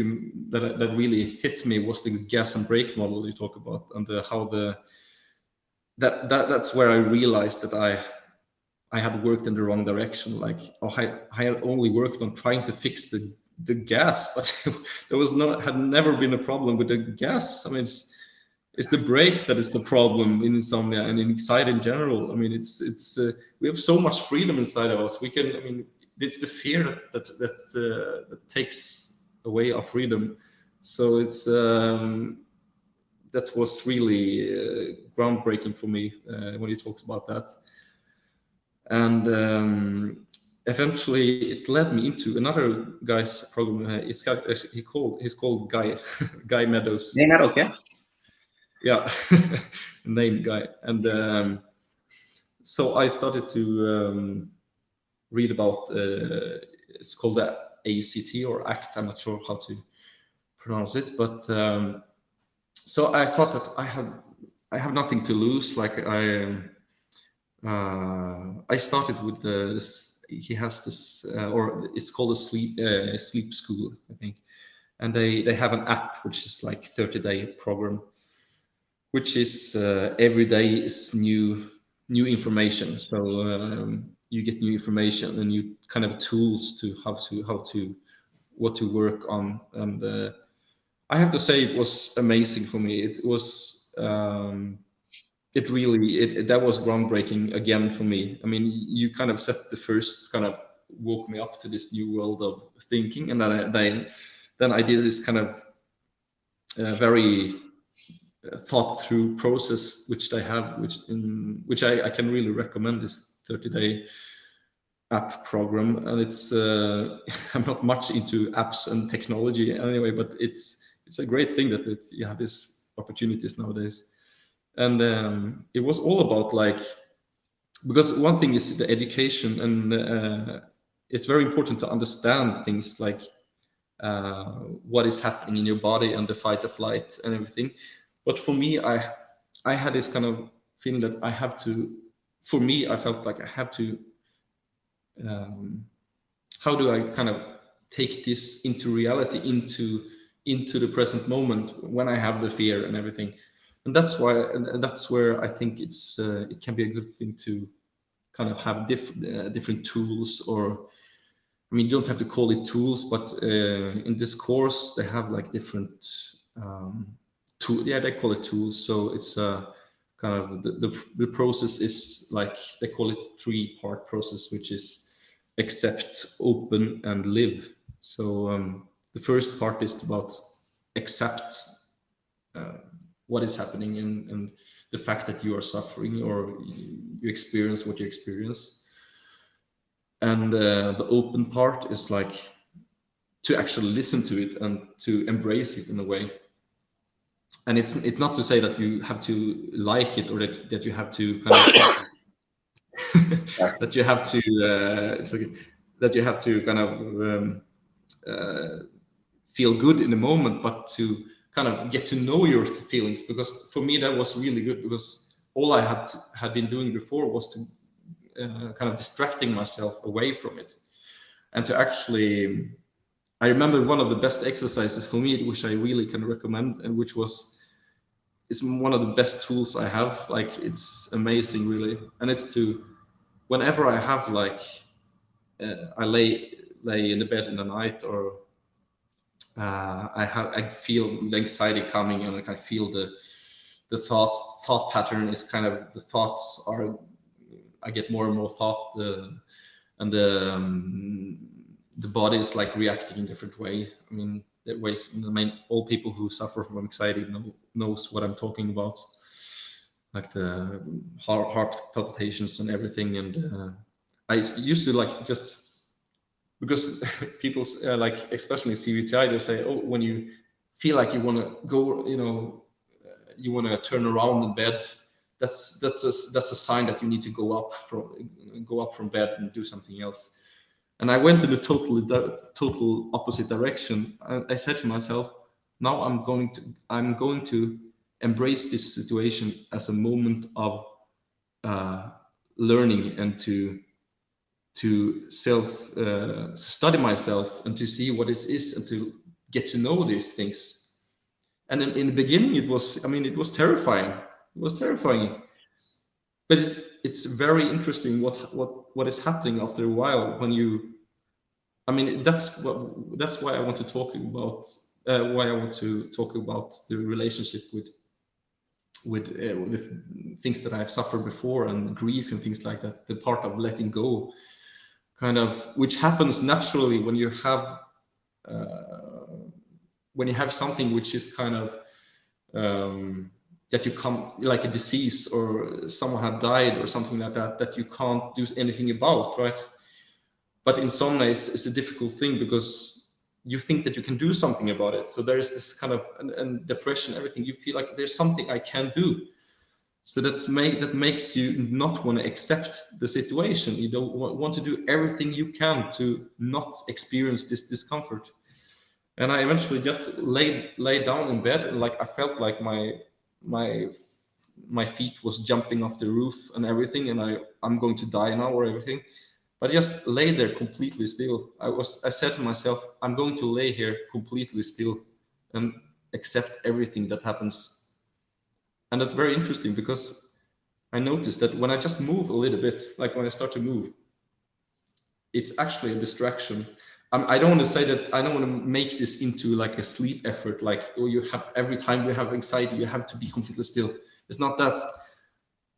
really hit me was the gas and brake model you talk about, and how that's where I realized that I had worked in the wrong direction. Like, I had only worked on trying to fix the gas, but there had never been a problem with the gas. I mean, it's the brake that is the problem in insomnia and in anxiety in general. I mean, it's we have so much freedom inside of us. I mean, it's the fear that takes away our freedom. So it's that was really groundbreaking for me when you talked about that. And eventually it led me into another guy's program. He's called Guy Guy Meadows. Guy Meadows, yeah. Yeah, name Guy. And so I started to read about it's called the ACT or ACT. I'm not sure how to pronounce it, but so I thought that I have nothing to lose. Like I started with this. He has this, or it's called a sleep school, I think, and they have an app which is like 30-day program, which is every day is new information. So you get new information and new kind of tools to what to work on. And I have to say it was amazing for me. It was it really that was groundbreaking again for me. I mean, you kind of set the first kind of woke me up to this new world of thinking, and then I did this kind of very thought through process which they have, which I can really recommend, this 30-day app program. And it's I'm not much into apps and technology anyway, but it's a great thing that you have these opportunities nowadays. And it was all about, like, because one thing is the education, and it's very important to understand things like what is happening in your body and the fight or flight and everything. But for me, I had this kind of feeling that I have to, for me, I felt like I have to, how do I kind of take this into reality, into the present moment when I have the fear and everything. And that's why, and that's where I think it can be a good thing to kind of have different tools, or I mean, you don't have to call it tools, but in this course they have like different yeah, they call it tools. So it's kind of the process is like, they call it 3-part process, which is accept, open, and live. So the first part is about accept what is happening, and the fact that you are suffering, or you experience what you experience. And the open part is like to actually listen to it and to embrace it in a way. And it's not to say that you have to like it, or that you have to kind of that you have to it's okay, that you have to kind of feel good in the moment, but to kind of get to know your feelings. Because for me that was really good, because all I had been doing before was to kind of distracting myself away from it. And to actually, I remember one of the best exercises for me, which I really can recommend, and which is one of the best tools I have. Like, it's amazing, really. And it's to, whenever I have like I lay in the bed in the night, or I feel the anxiety coming, and like I feel the thought pattern is kind of, the thoughts are, I get more and more thought, and the body is like reacting in different way. I mean, the ways, I mean, all people who suffer from anxiety knows what I'm talking about, like the heart palpitations and everything. And I used to like, just because people like, especially CBT-I, they say, oh, when you feel like you want to go, you want to turn around in bed, that's a sign that you need to go up from bed and do something else. And I went in the total opposite direction. I said to myself, now I'm going to embrace this situation as a moment of learning, and to self study myself, and to see what it is, and to get to know these things. And in the beginning, it was terrifying. It was terrifying, but it's very interesting what is happening after a while, when you. I mean, that's why I want to talk about the relationship with things that I've suffered before, and grief and things like that. The part of letting go, kind of, which happens naturally when you have something which is kind of that you come, like a disease, or someone had died or something like that you can't do anything about, right? But insomnia is a difficult thing, because you think that you can do something about it. So there's this kind of, and depression, everything, you feel like there's something I can do. So that makes you not want to accept the situation. You don't want to do everything you can to not experience this discomfort. And I eventually just lay down in bed, and like I felt like my feet was jumping off the roof and everything, and I'm going to die now or everything. But I just lay there completely still. I said to myself, I'm going to lay here completely still and accept everything that happens. And that's very interesting, because I noticed that when I just move a little bit, like when I start to move, it's actually a distraction. I don't want to say that, I don't want to make this into like a sleep effort, like, oh, you have, every time you have anxiety, you have to be completely still. It's not that.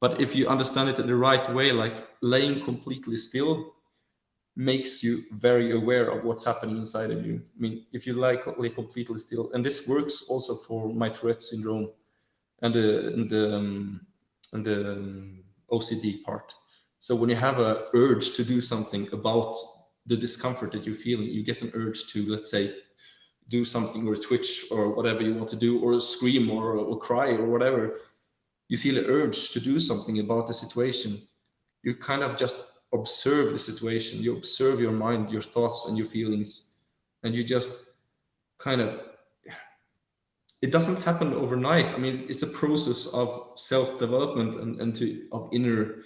But if you understand it in the right way, like laying completely still makes you very aware of what's happening inside of you. I mean, if you lay completely still, and this works also for my Tourette syndrome and the OCD part. So when you have a urge to do something about the discomfort that you're feeling, you get an urge to, let's say, do something or twitch or whatever you want to do, or scream or cry or whatever. You feel an urge to do something about the situation. You kind of just observe the situation. You observe your mind, your thoughts, and your feelings, and you just kind of, it doesn't happen overnight. I mean, it's a process of self-development and of inner.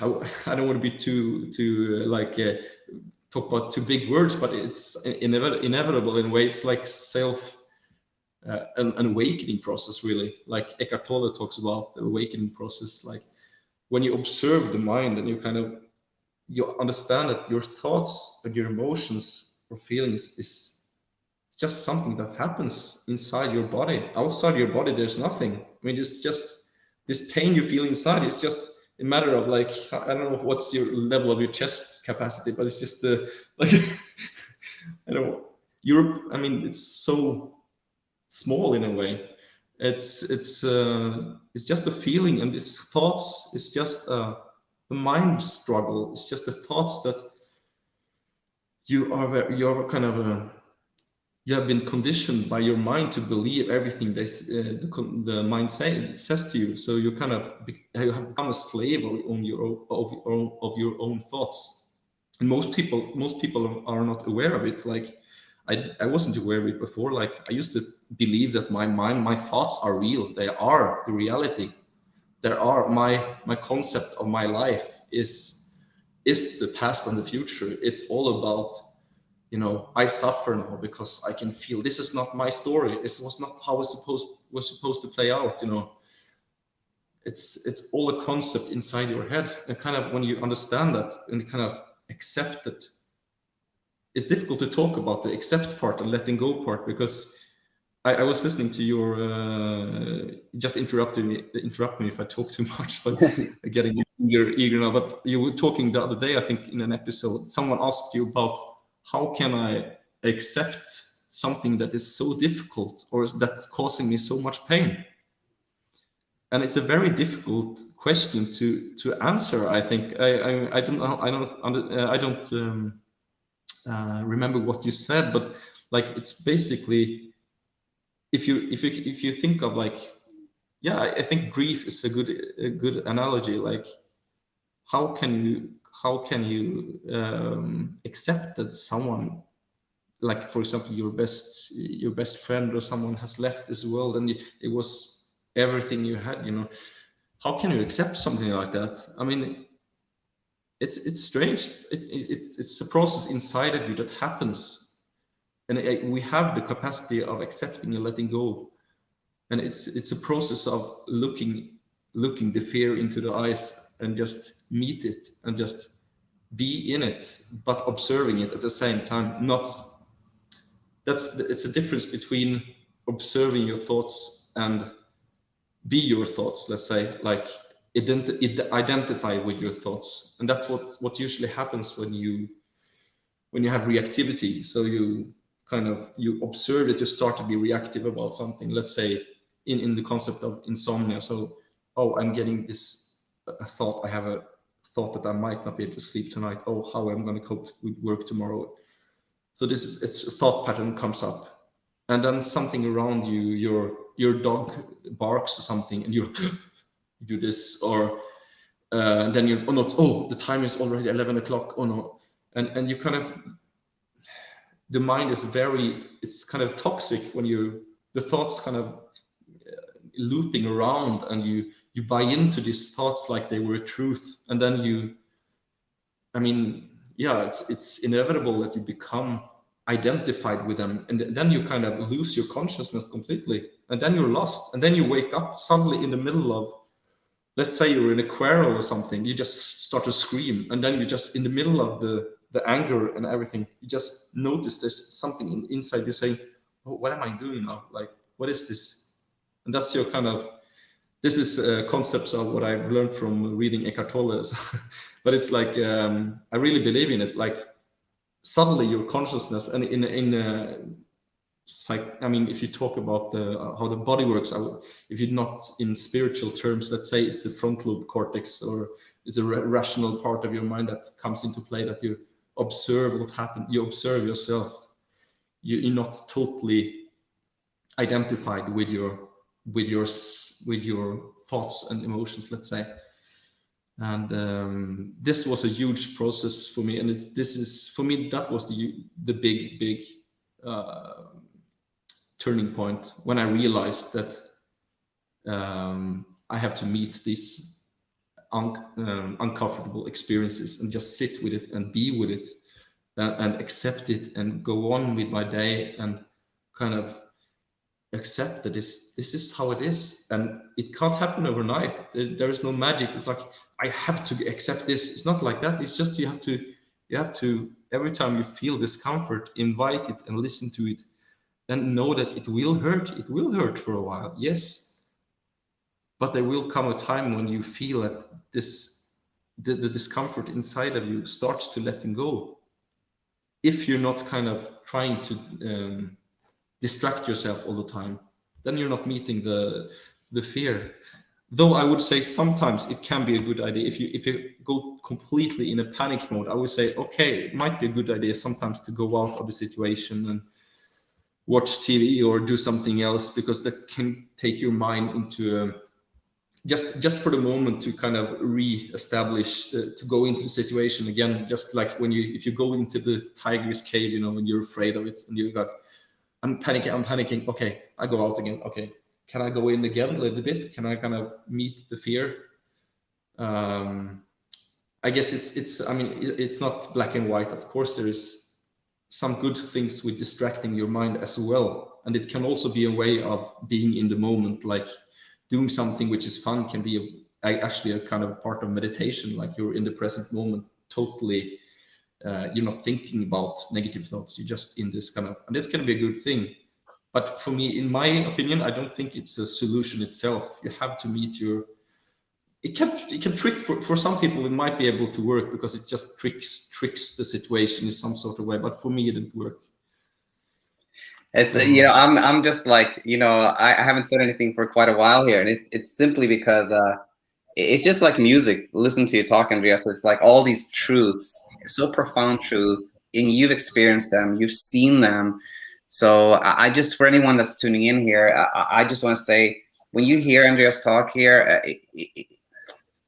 I don't want to be too talk about too big words, but it's inevitable in a way. It's like an awakening process, really. Like Eckhart Tolle talks about the awakening process. Like when you observe the mind and you understand that your thoughts and your emotions or feelings is just something that happens inside your body. Outside your body, there's nothing. I mean, it's just this pain you feel inside. It's just a matter of like, I don't know what's your level of your chest capacity, but it's just like, I don't know. Europe, I mean, it's so small in a way. It's just a feeling, and it's thoughts. It's just a mind struggle. It's just the thoughts that you're kind of you have been conditioned by your mind to believe everything the mind says to you. So you kind of you have become a slave of your own thoughts. And most people are not aware of it. Like I wasn't aware of it before. Like I used to believe that my mind, my thoughts are real. They are the reality. There are my concept of my life is the past and the future. It's all about, you know, I suffer now because I can feel this is not my story. This was not how it was supposed to play out. You know, it's all a concept inside your head. And kind of when you understand that and kind of accept it, it's difficult to talk about the accept part and letting go part, because I was listening to your just interrupt me if I talk too much, but getting eager now. But you were talking the other day, I think, in an episode, someone asked you about how can I accept something that is so difficult or that's causing me so much pain? And it's a very difficult question to answer. I think I don't remember what you said, but like it's basically, if you think of like, yeah, I think grief is a good analogy. Like how can you accept that someone, like for example your best friend or someone has left this world and it was everything you had, you know, how can you accept something like that? I mean, it's strange. It's a process inside of you that happens, and we have the capacity of accepting and letting go. And it's a process of looking the fear into the eyes and just meet it and just be in it, but observing it at the same time. Not it's a difference between observing your thoughts and be your thoughts, let's say, like identify with your thoughts. And that's what usually happens when you have reactivity. So you kind of you observe that you start to be reactive about something, let's say in the concept of insomnia. So, oh, I'm getting this a thought, I have a thought that I might not be able to sleep tonight. Oh, how I'm going to cope with work tomorrow. So it's a thought pattern comes up, and then something around you, your dog barks or something, and you do this, or then you're, oh no, oh, the time is already 11 o'clock, oh no, and you kind of, the mind is it's kind of toxic when the thoughts kind of looping around, and you buy into these thoughts like they were truth, and then I mean, yeah, it's inevitable that you become identified with them, and then you kind of lose your consciousness completely, and then you're lost, and then you wake up suddenly in the middle of, let's say you're in a quarrel or something, you just start to scream, and then you're just in the middle of the anger and everything, you just notice there's something inside you saying, oh, what am I doing now? Like, what is this? And that's your kind of this is concepts of what I've learned from reading Eckhart Tolle. But it's like I really believe in it. Like suddenly your consciousness, and I mean, if you talk about how the body works, if you're not in spiritual terms, let's say it's the frontal lobe cortex, or it's a rational part of your mind that comes into play, that you observe what happened, you observe yourself. You're not totally identified with your thoughts and emotions, let's say. And this was a huge process for me, and this is for me, that was the big turning point, when I realized that I have to meet these uncomfortable experiences and just sit with it and be with it, and accept it and go on with my day, and kind of accept that this is how it is, and it can't happen overnight. There is no magic. It's like I have to accept this. It's not like that. It's just you have to every time you feel discomfort, invite it and listen to it, and know that it will hurt. It will hurt for a while, yes, but there will come a time when you feel that the discomfort inside of you starts to letting go. If you're not kind of trying to distract yourself all the time, then you're not meeting the fear. Though I would say sometimes it can be a good idea, if you go completely in a panic mode, I would say, okay, it might be a good idea sometimes to go out of the situation and watch TV or do something else, because that can take your mind into just for the moment to kind of re-establish, to go into the situation again. Just like if you go into the tiger's cave, when you're afraid of it, and you got, I'm panicking. Okay, I go out again. Okay, can I go in again a little bit? Can I kind of meet the fear? I guess it's not black and white. Of course, there is some good things with distracting your mind as well, and it can also be a way of being in the moment. Like doing something which is fun can be actually a kind of part of meditation. Like you're in the present moment, totally. You're not thinking about negative thoughts. You're just in this kind of, and this can be a good thing. But for me, in my opinion, I don't think it's a solution itself. You have to meet it can trick, for some people it might be able to work, because it just tricks the situation in some sort of way. But for me, it didn't work. It's I'm just like, I haven't said anything for quite a while here, and it's simply because it's just like music. Listen to you talk, Andreas. It's like all these truths, so profound truth, and you've experienced them, you've seen them. So I just, for anyone that's tuning in here, I just want to say, when you hear Andreas talk here,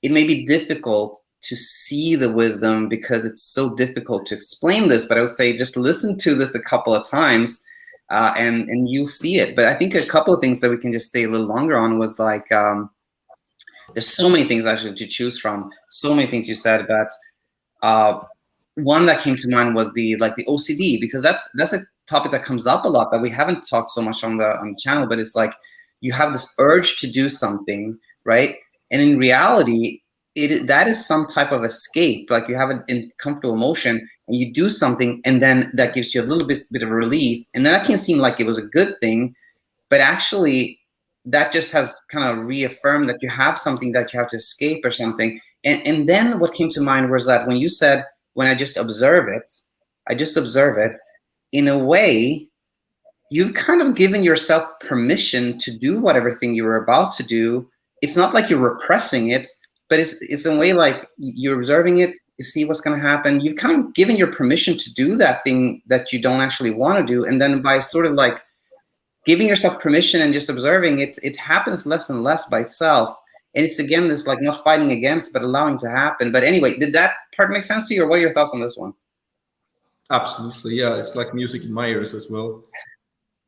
it may be difficult to see the wisdom because it's so difficult to explain this. But I would say just listen to this a couple of times, and you'll see it. But I think a couple of things that we can just stay a little longer on was like, there's so many things actually to choose from, so many things you said, but one that came to mind was the OCD, because that's a topic that comes up a lot that we haven't talked so much on the channel. But it's like you have this urge to do something, right? And in reality, that is some type of escape. Like you have an uncomfortable emotion and you do something, and then that gives you a little bit of relief, and that can seem like it was a good thing, but actually that just has kind of reaffirmed that you have something that you have to escape or something. And then what came to mind was that when you said, when I just observe it, in a way, you've kind of given yourself permission to do whatever thing you were about to do. It's not like you're repressing it, but it's in a way like you're observing it, you see what's going to happen. You've kind of given your permission to do that thing that you don't actually want to do. And then by sort of like giving yourself permission and just observing it, it happens less and less by itself. And it's, again, this like not fighting against, but allowing to happen. But anyway, did that part make sense to you, or what are your thoughts on this one? Absolutely, yeah. It's like music in my ears as well.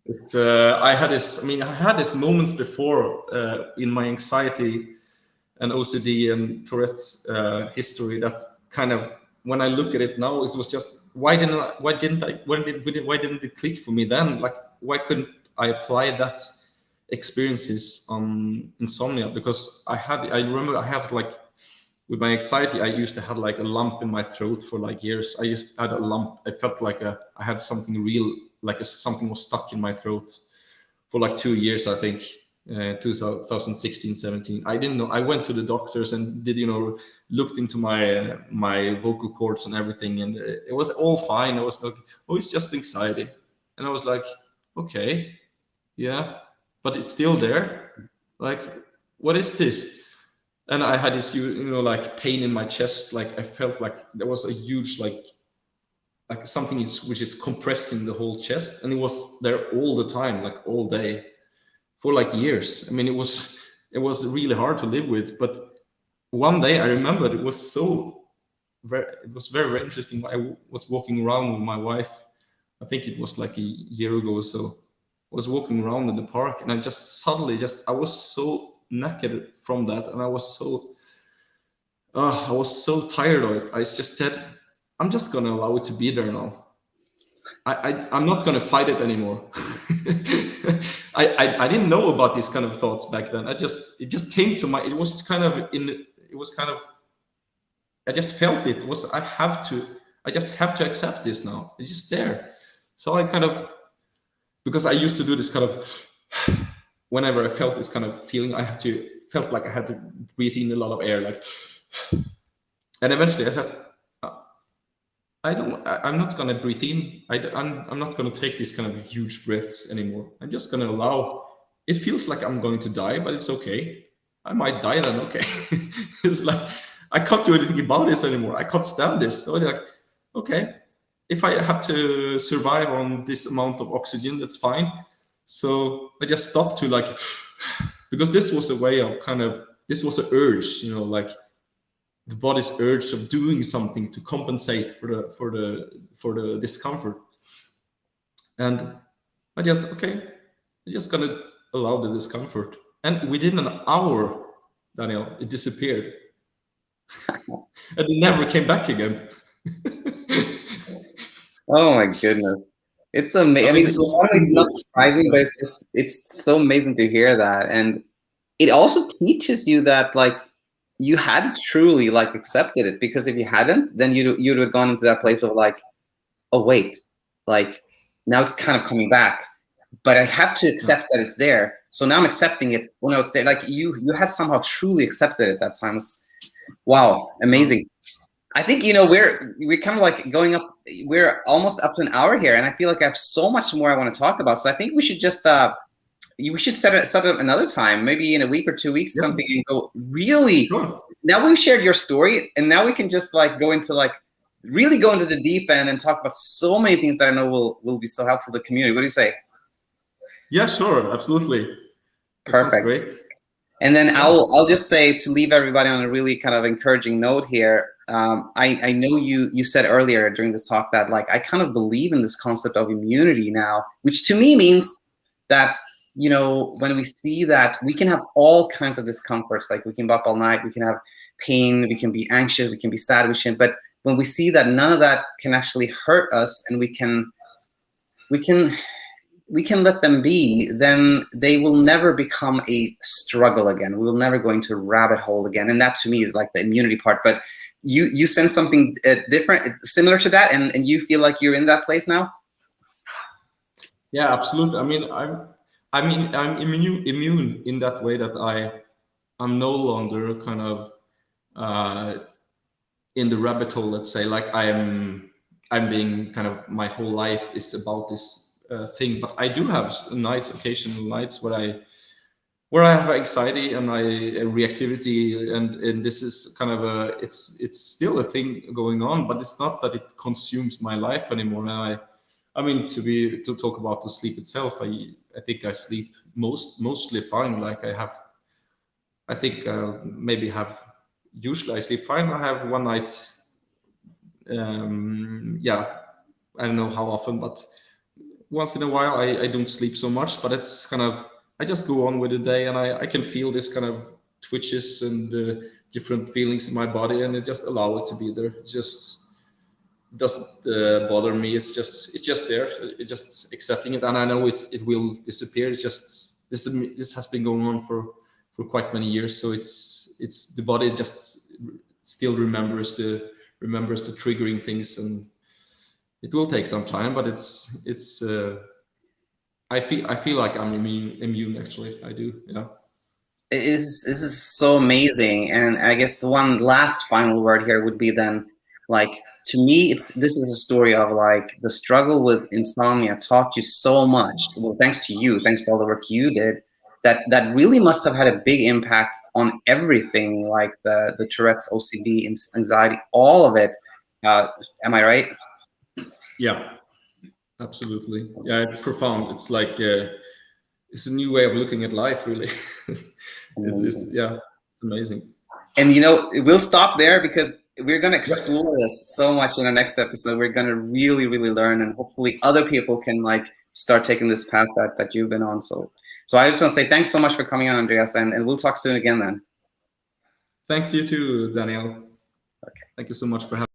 It's I had this moments before in my anxiety and OCD and Tourette's history, that kind of, when I look at it now, it was just, why didn't it click for me then? Like, why couldn't I apply that experiences on insomnia? Because I remember I had, like, with my anxiety, I used to have like a lump in my throat for like years. I used to have a lump. I felt like I had something real, like something was stuck in my throat for like 2 years, I think. 2016, 17. I didn't know. I went to the doctors and did, looked into my vocal cords and everything, and it was all fine. I was like, oh, it's just anxiety, and I was like, okay, yeah, but it's still there. Like, what is this? And I had this, like pain in my chest. Like I felt like there was a huge like something which is compressing the whole chest, and it was there all the time, like all day, for like years. I mean, it was really hard to live with. But one day I remembered it was it was very, very interesting. I was walking around with my wife. I think it was like a year ago or so. I was walking around in the park, and I just suddenly I was so knackered from that, and I was so tired of it. I just said, I'm just gonna allow it to be there now. I'm not gonna fight it anymore. I didn't know about these kind of thoughts back then. It just came to my. It was kind of in. It was kind of. I just felt it was. I just have to accept this now. It's just there. So I kind of, because I used to do this kind of. Whenever I felt this kind of feeling, felt like I had to breathe in a lot of air, like. And eventually I said, I'm not going to breathe in. I'm not going to take these kind of huge breaths anymore. I'm just going to allow. It feels like I'm going to die, but it's okay. I might die then. Okay. It's like, I can't do anything about this anymore. I can't stand this. So I'm like, okay, if I have to survive on this amount of oxygen, that's fine. So I just stopped to like, because this was a way of this was an urge, like, the body's urge of doing something to compensate for the discomfort. And I'm just gonna allow the discomfort. And within an hour, Daniel, it disappeared. And it never came back again. Oh my goodness. It's amazing. I mean, This was it's not surprising, but it's so amazing to hear that. And it also teaches you that like you had truly like accepted it, because if you hadn't, then you'd have gone into that place of like, oh wait, like now it's kind of coming back, but I have to accept that it's there. So now I'm accepting it. Well, no, it's there. Like you had somehow truly accepted it that time. Wow, amazing. I think we're kind of like going up. We're almost up to an hour here, and I feel like I have so much more I want to talk about. So I think we should just we should set up another time, maybe in a week or 2 weeks, something, and go really. Sure. Now we've shared your story, and now we can just like go into like really go into the deep end and talk about so many things that I know will be so helpful to the community. What do you say? Yeah, sure, absolutely. That sounds Perfect. great. And then I'll just say, to leave everybody on a really kind of encouraging note here. I know you said earlier during this talk that like I kind of believe in this concept of immunity now, which to me means that when we see that we can have all kinds of discomforts, like we can be up all night, we can have pain, we can be anxious, we can be sad, but when we see that none of that can actually hurt us, and we can let them be, then they will never become a struggle again. We will never go into a rabbit hole again. And that to me is like the immunity part. But you sense something different, similar to that, and you feel like you're in that place now? Yeah, absolutely. I mean, I'm immune in that way that I'm no longer kind of in the rabbit hole, let's say. Like I'm being kind of, my whole life is about this thing. But I do have occasional nights where I have anxiety and reactivity, and this is kind of it's still a thing going on, but it's not that it consumes my life anymore. And I mean, to talk about the sleep itself, I think I sleep mostly fine. Like I think maybe usually I sleep fine. I have one night, yeah, I don't know how often, but once in a while I don't sleep so much. But it's kind of, I just go on with the day, and I can feel this kind of twitches and different feelings in my body, and I just allow it to be there. It just doesn't bother me. It's just there. It's just accepting it, and I know it will disappear. It's just this has been going on for quite many years, so it's the body just still remembers the triggering things, and it will take some time, but it's I feel like I'm immune actually. I do. Yeah. This is so amazing. And I guess one last final word here would be then, like, to me, this is a story of like the struggle with insomnia taught you so much. Well, thanks to you, thanks to all the work you did, that really must have had a big impact on everything, like the Tourette's, OCD, anxiety, all of it. Am I right? Yeah. Absolutely. Yeah. It's profound. It's like it's a new way of looking at life. Really. It's Amazing. yeah. Amazing. And we'll stop there because we're going to Yeah. explore this so much in our next episode. We're going to really, really learn, and hopefully other people can like start taking this path that you've been on. So I just want to say thanks so much for coming on, Andreas, and we'll talk soon again then. Thanks you too, Daniel. Thank you so much for having.